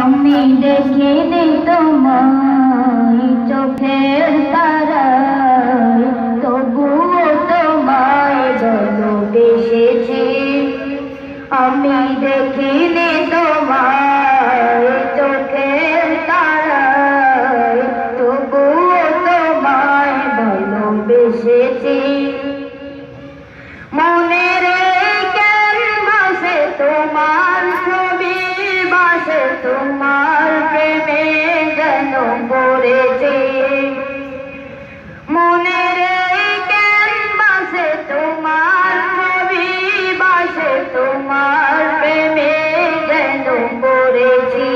আমি দেখিনি তোমায় চোখের তারায়, তবুও তোমায় ভালোবেসেছি। আমি দেখিনি তোমায় চোখের তারায়, তবুও তোমায় ভালোবেসেছি। মনের ক্যানভাসে তোমার ছবি বাসে, তোমার প্রেমে যেন পড়েছি। মনের ক্যানভাসে তোমার ছবি বাসে, তোমার প্রেমে যেন পড়েছি।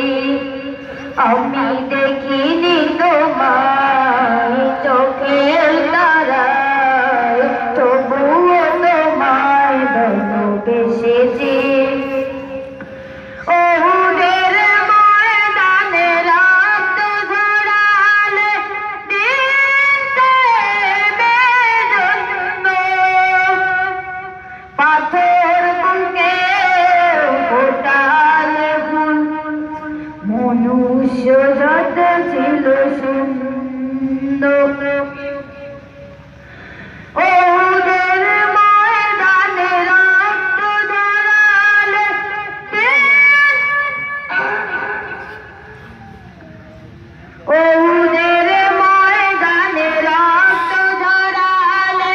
আমি দেখিনি তোমায় চোখের তারায়, তবুও তোমায় ভালোবেসেছি। ওহুদের ময়দানে রক্ত ঝরালে, পাথর বুকে ফোটালে ফুল, মনুষ্য যত ছিল সুন্দর। ওহুদের ময়দানে রক্ত ঝরালে, ওহুদের ময়দানে রক্ত ঝরালে,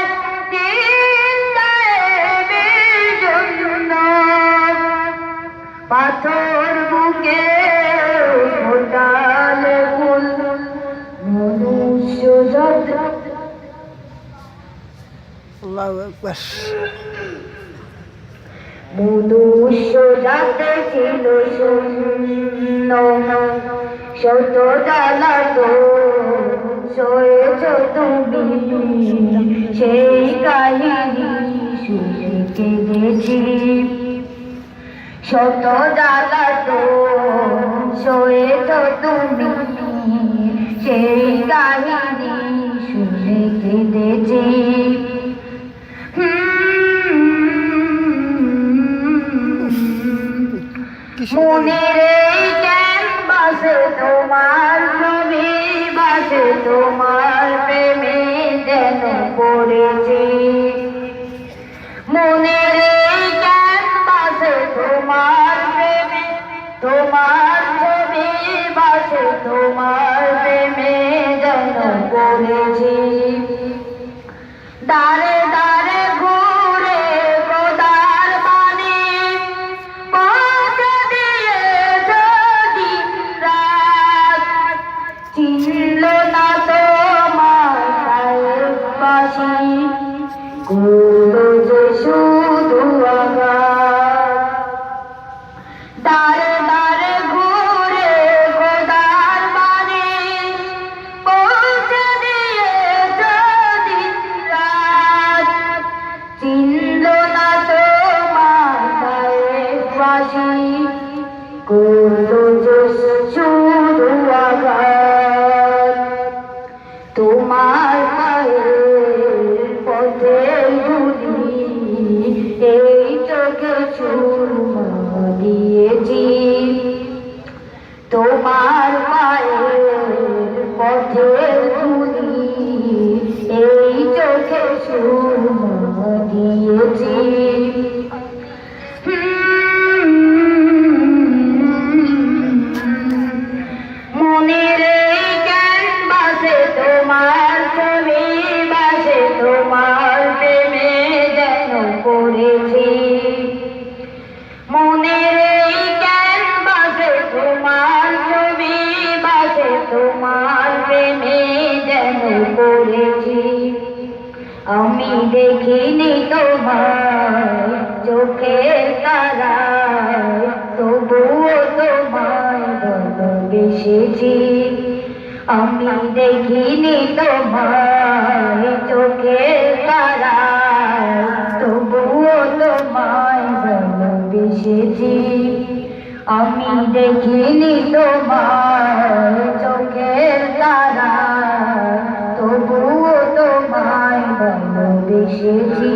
পাথর বুকে ফোটালে ফুল, মনুষ্য যত। আল্লাহু আকবার। মনুষ্য যাতে ছিল শূন্য, শত জ্বালাতন সয়েছ তুমি, সেই কাহিনী শুনে কেঁদেছি। শত জ্বালাতন সয়েছ তুমি, সেই কাহিনী শুনে কেঁদেছি। মনের ক্যানভাসে তোমার ছবি বাসে, তোমার প্রেমে যেন পড়েছি। মনের ক্যানভাসে তোমার প্রেমে, তোমার ছবি বাসে, তোমার প্রেমে যেন পড়েছি। দাঁড়ে দাঁড়ে ঘুরে খোদার বাণী পৌঁছে দিয়েছ দিন রাত, চিনল না তোমার পাশি, করলো যে শুধু আঘাত। দাঁড়ে দাঁড়ে ঘুরে খোদার বাণী পৌঁছে দিয়েছ দিন রাত, চিনল না তোমার পাশি, করলো যে শুধু আঘাত। তোমার পায়ের পথে ধুলি, এই চোখে সুরমা দিয়েছি। তোমার পায়ের পথে ধুলি, এই চোখে সুরমা দিয়েছি। মনের ক্যানভাসে তোমার ছবি বাসে, তোমার প্রেমে যেন পড়েছি। মনের ক্যানভাসে তোমার ছবি বাসে, তোমার প্রেমে যেন পড়েছি। আমি দেখিনি তোমায় চোখের তারায়, তবুও তোমায় ভালোবেসেছি। আমি দেখিনি তোমায় চোখের তারায়, তবুও তোমায় ভালোবেসেছি। আমি দেখিনি তোমায় চোখের তারায়, তবুও তোমায় ভালোবেসেছি।